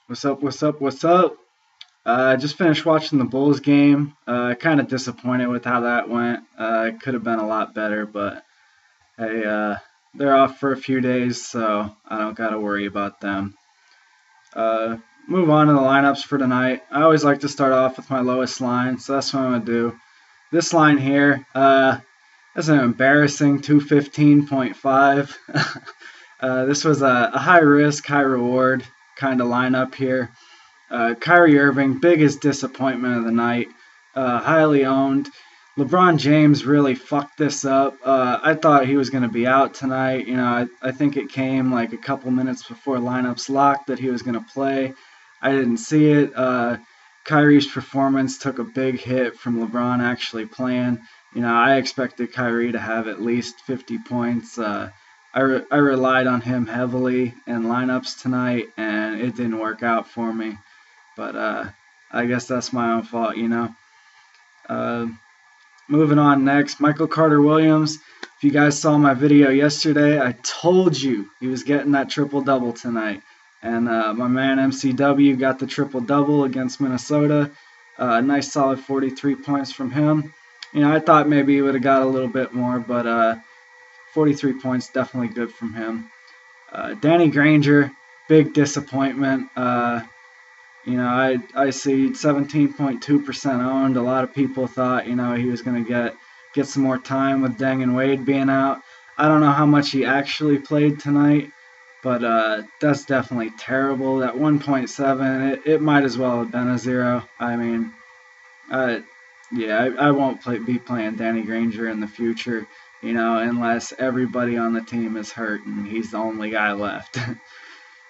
What's up? What's up? What's up? I just finished watching the Bulls game. Kind of disappointed with how that went. It could have been a lot better, but hey, they're off for a few days, so I don't got to worry about them. Uh, Move on to the lineups for tonight. I always like to start off with my lowest line, so that's what I'm going to do. This line here, that's an embarrassing 215.5. This was a high risk, high reward kind of lineup here. Kyrie Irving, biggest disappointment of the night. Highly owned. LeBron James really fucked this up. I thought he was going to be out tonight. I think it came like a couple minutes before lineups locked that he was going to play. I didn't see it. Kyrie's performance took a big hit from LeBron actually playing. I expected Kyrie to have at least 50 points. I relied on him heavily in lineups tonight, and it didn't work out for me. But I guess that's my own fault. Uh, Moving on next, Michael Carter Williams. If you guys saw my video yesterday, I told you he was getting that triple-double tonight. And my man MCW got the triple-double against Minnesota. Nice solid 43 points from him. I thought maybe he would have got a little bit more, but 43 points, definitely good from him. Danny Granger, big disappointment. I see 17.2% owned. A lot of people thought, he was going to get some more time with Deng and Wade being out. I don't know how much he actually played tonight, but that's definitely terrible. That 1.7, it might as well have been a 0. I mean, I won't be playing Danny Granger in the future, unless everybody on the team is hurt and he's the only guy left.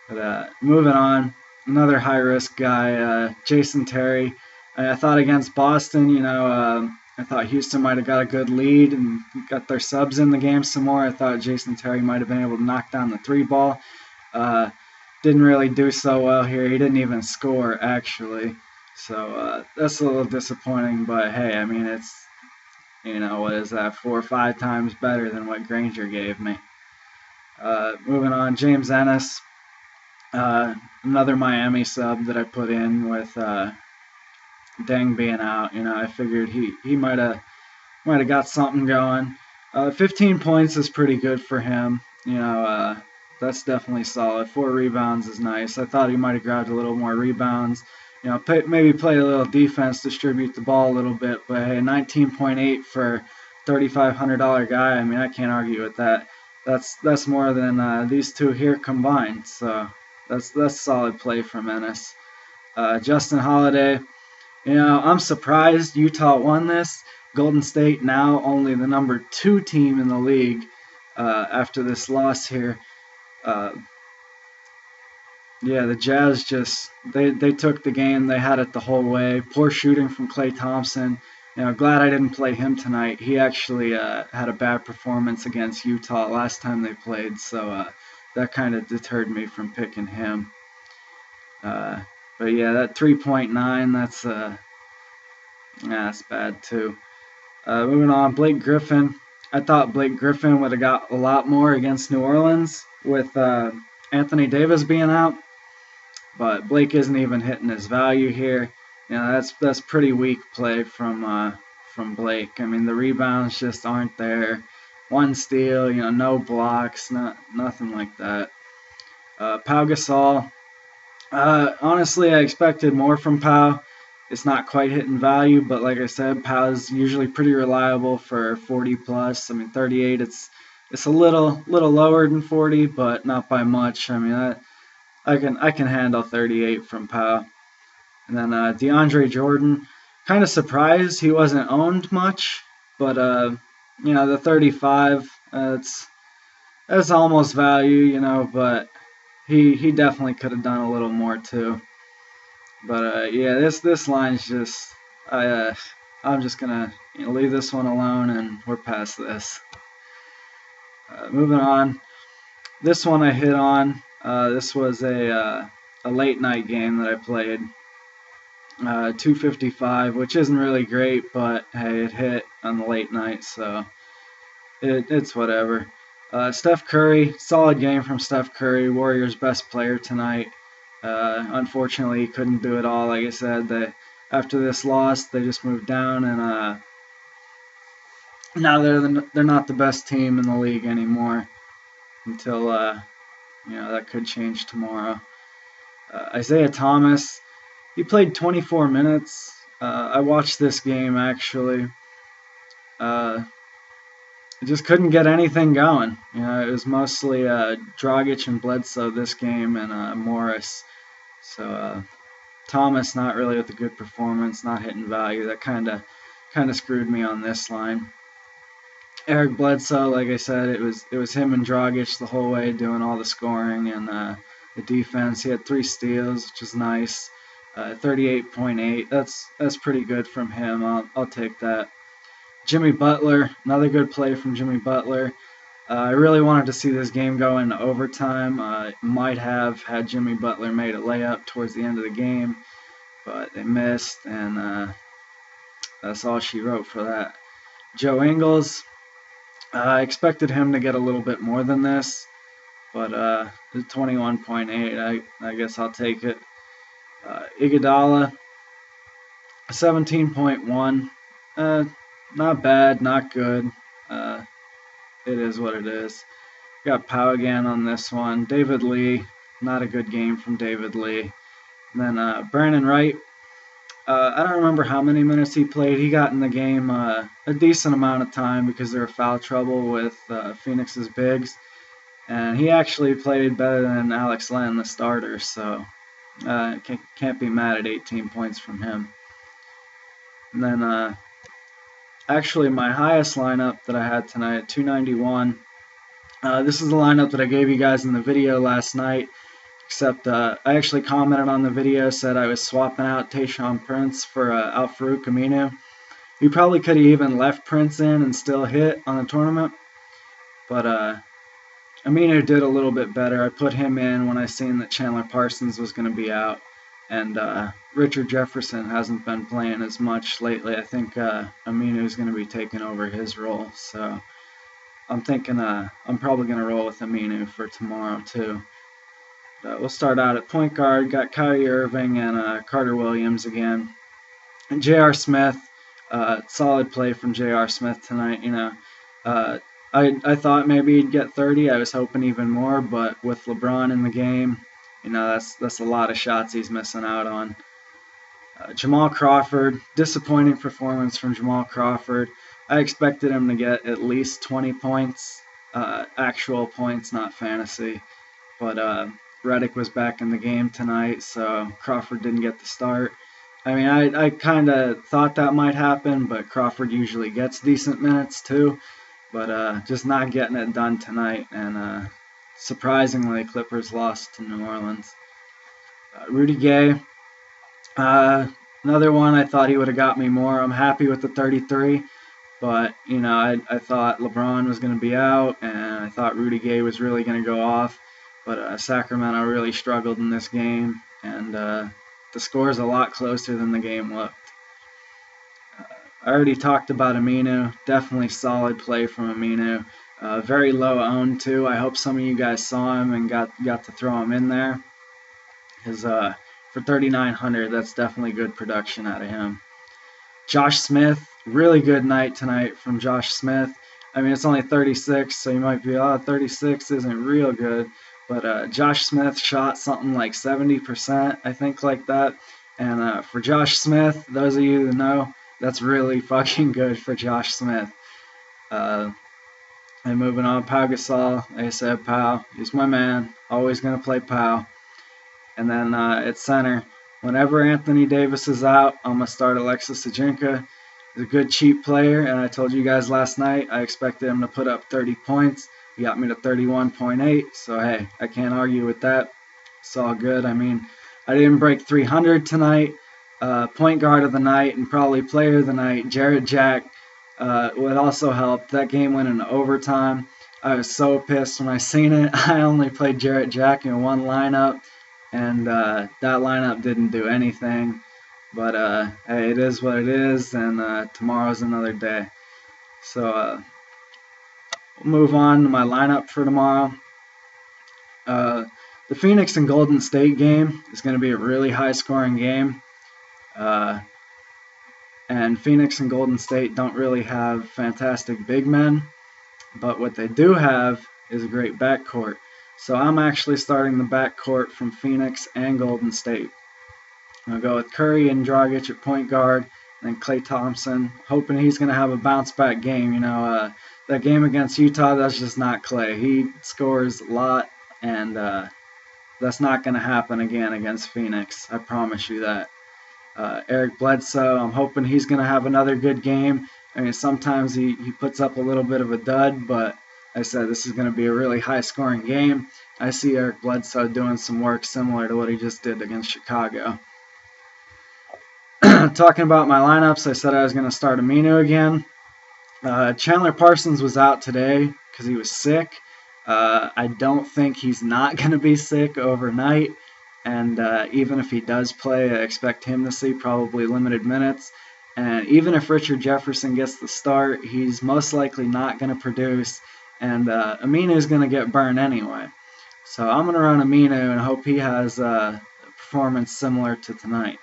But moving on. Another high-risk guy, Jason Terry. I thought against Boston, I thought Houston might have got a good lead and got their subs in the game some more. I thought Jason Terry might have been able to knock down the 3-ball. Didn't really do so well here. He didn't even score, actually. So that's a little disappointing. But, hey, I mean, it's, what is that, 4 or 5 times better than what Granger gave me. Moving on, James Ennis. Another Miami sub that I put in with Deng being out. I figured he might have got something going. 15 points is pretty good for him. That's definitely solid. 4 rebounds is nice. I thought he might have grabbed a little more rebounds. Maybe play a little defense, distribute the ball a little bit. But hey, 19.8 for $3,500 guy. I mean, I can't argue with that. That's more than these two here combined. So. That's solid play from Ennis. Justin Holiday, I'm surprised Utah won this. Golden State now only the number 2 team in the league after this loss here. The Jazz just they took the game. They had it the whole way. Poor shooting from Klay Thompson. Glad I didn't play him tonight. He actually had a bad performance against Utah last time they played, so that kind of deterred me from picking him. But yeah, that 3.9, that's bad too. Moving on, Blake Griffin. I thought Blake Griffin would have got a lot more against New Orleans with Anthony Davis being out, but Blake isn't even hitting his value here. That's pretty weak play from Blake. I mean, the rebounds just aren't there. 1 steal, no blocks, nothing like that. Pau Gasol. Honestly, I expected more from Pau. It's not quite hitting value, but like I said, Pau's usually pretty reliable for 40 plus. I mean, 38, it's a little lower than 40, but not by much. I mean, I can handle 38 from Pau. And then DeAndre Jordan. Kind of surprised he wasn't owned much, but the 35, that's almost value, but he definitely could have done a little more too. But this line's just I'm just gonna leave this one alone, and we're past this. Moving on, this one I hit on. This was a late night game that I played. 255, which isn't really great, but hey, it hit on the late night, so it's whatever. Steph Curry, solid game from Steph Curry, Warriors' best player tonight. Unfortunately, he couldn't do it all. Like I said, after this loss, they just moved down, and now they're not the best team in the league anymore. Until that could change tomorrow. Isaiah Thomas, he played 24 minutes. I watched this game actually. Uh, just couldn't get anything going. It was mostly Dragic and Bledsoe this game, and Morris. So Thomas not really with a good performance, not hitting value. That kind of screwed me on this line. Eric Bledsoe, like I said, it was him and Dragic the whole way doing all the scoring and the defense. He had 3 steals, which is nice. 38.8. That's pretty good from him. I'll take that. Jimmy Butler, another good play from Jimmy Butler. I really wanted to see this game go into overtime. Might have had Jimmy Butler made a layup towards the end of the game, but they missed, and that's all she wrote for that. Joe Ingles, I expected him to get a little bit more than this, but 21.8, I guess I'll take it. Iguodala, 17.1. Not bad, not good. It is what it is. Got Pau again on this one. David Lee, not a good game from David Lee. And then Brandon Wright, I don't remember how many minutes he played. He got in the game a decent amount of time because there were foul trouble with Phoenix's bigs. And he actually played better than Alex Len, the starter, so can't be mad at 18 points from him. And then actually my highest lineup that I had tonight, 291. This is the lineup that I gave you guys in the video last night, except I actually commented on the video, said I was swapping out Tayshaun Prince for Al-Farouq Aminu. You probably could have even left Prince in and still hit on the tournament, but Aminu did a little bit better. I put him in when I seen that Chandler Parsons was going to be out, and Richard Jefferson hasn't been playing as much lately. I think Aminu is going to be taking over his role, so I'm thinking I'm probably going to roll with Aminu for tomorrow too. We'll start out at point guard. Got Kyrie Irving and Carter Williams again. And J.R. Smith, solid play from J.R. Smith tonight. I thought maybe he'd get 30. I was hoping even more, but with LeBron in the game, that's a lot of shots he's missing out on. Jamal Crawford, disappointing performance from Jamal Crawford. I expected him to get at least 20 points, actual points, not fantasy. But Redick was back in the game tonight, so Crawford didn't get the start. I mean, I kind of thought that might happen, but Crawford usually gets decent minutes too. But just not getting it done tonight, and surprisingly, Clippers lost to New Orleans. Rudy Gay, another one I thought he would have got me more. I'm happy with the 33, but I thought LeBron was going to be out, and I thought Rudy Gay was really going to go off. But Sacramento really struggled in this game, and the score is a lot closer than the game looked. I already talked about Aminu. Definitely solid play from Aminu. Very low owned too. I hope some of you guys saw him and got to throw him in there. Because for 3,900, that's definitely good production out of him. Josh Smith, really good night tonight from Josh Smith. I mean, it's only 36, so you might be, 36 isn't real good. But Josh Smith shot something like 70%, I think, like that. And for Josh Smith, those of you who know, that's really fucking good for Josh Smith. And moving on, Pau Gasol. Like I said, Pau, he's my man. Always going to play Pau. And then at center, whenever Anthony Davis is out, I'm going to start Alexis Ajinka. He's a good, cheap player, and I told you guys last night I expected him to put up 30 points. He got me to 31.8, so hey, I can't argue with that. It's all good. I mean, I didn't break 300 tonight. Point guard of the night and probably player of the night, Jarrett Jack, would also help. That game went into overtime. I was so pissed when I seen it. I only played Jarrett Jack in one lineup, and that lineup didn't do anything. But hey, it is what it is, and tomorrow's another day. So we'll move on to my lineup for tomorrow. the Phoenix and Golden State game is going to be a really high-scoring game. And Phoenix and Golden State don't really have fantastic big men, but what they do have is a great backcourt. So I'm actually starting the backcourt from Phoenix and Golden State. I'll go with Curry and Dragic at point guard, and then Klay Thompson, hoping he's going to have a bounce-back game. That game against Utah, that's just not Klay. He scores a lot, and that's not going to happen again against Phoenix. I promise you that. Eric Bledsoe, I'm hoping he's going to have another good game. I mean, sometimes he puts up a little bit of a dud, but I said this is going to be a really high-scoring game. I see Eric Bledsoe doing some work similar to what he just did against Chicago. Talking about my lineups, I said I was going to start Aminu again. Chandler Parsons was out today because he was sick. I don't think he's not going to be sick overnight. And even if he does play, I expect him to see probably limited minutes. And even if Richard Jefferson gets the start, he's most likely not going to produce. And Aminu is going to get burned anyway. So I'm going to run Aminu and hope he has a performance similar to tonight.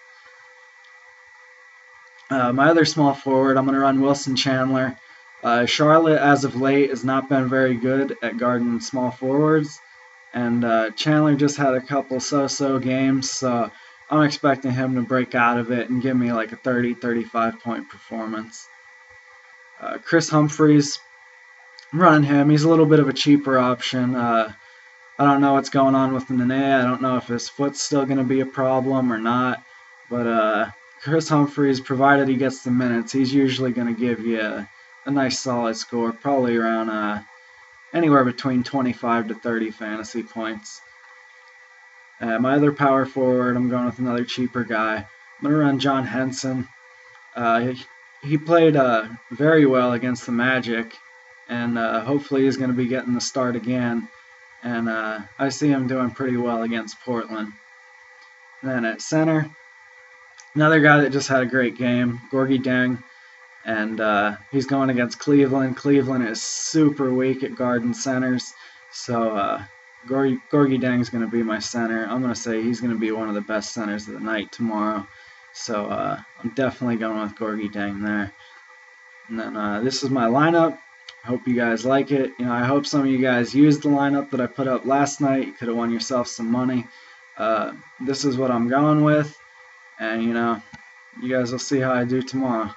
My other small forward, I'm going to run Wilson Chandler. Charlotte, as of late, has not been very good at guarding small forwards. And Chandler just had a couple so-so games, so I'm expecting him to break out of it and give me like a 30, 35-point performance. Chris Humphries, I'm running him. He's a little bit of a cheaper option. I don't know what's going on with Nene. I don't know if his foot's still going to be a problem or not. But Chris Humphries, provided he gets the minutes, he's usually going to give you a nice solid score, probably around anywhere between 25 to 30 fantasy points. My other power forward, I'm going with another cheaper guy. I'm going to run John Henson. He played very well against the Magic, and hopefully he's going to be getting the start again. And I see him doing pretty well against Portland. And then at center, another guy that just had a great game, Gorgui Dieng. And he's going against Cleveland. Cleveland is super weak at guarding centers. So Gorgui Dieng is going to be my center. I'm going to say he's going to be one of the best centers of the night tomorrow. So I'm definitely going with Gorgui Dieng there. And then this is my lineup. I hope you guys like it. I hope some of you guys used the lineup that I put up last night. You could have won yourself some money. This is what I'm going with. And, you guys will see how I do tomorrow.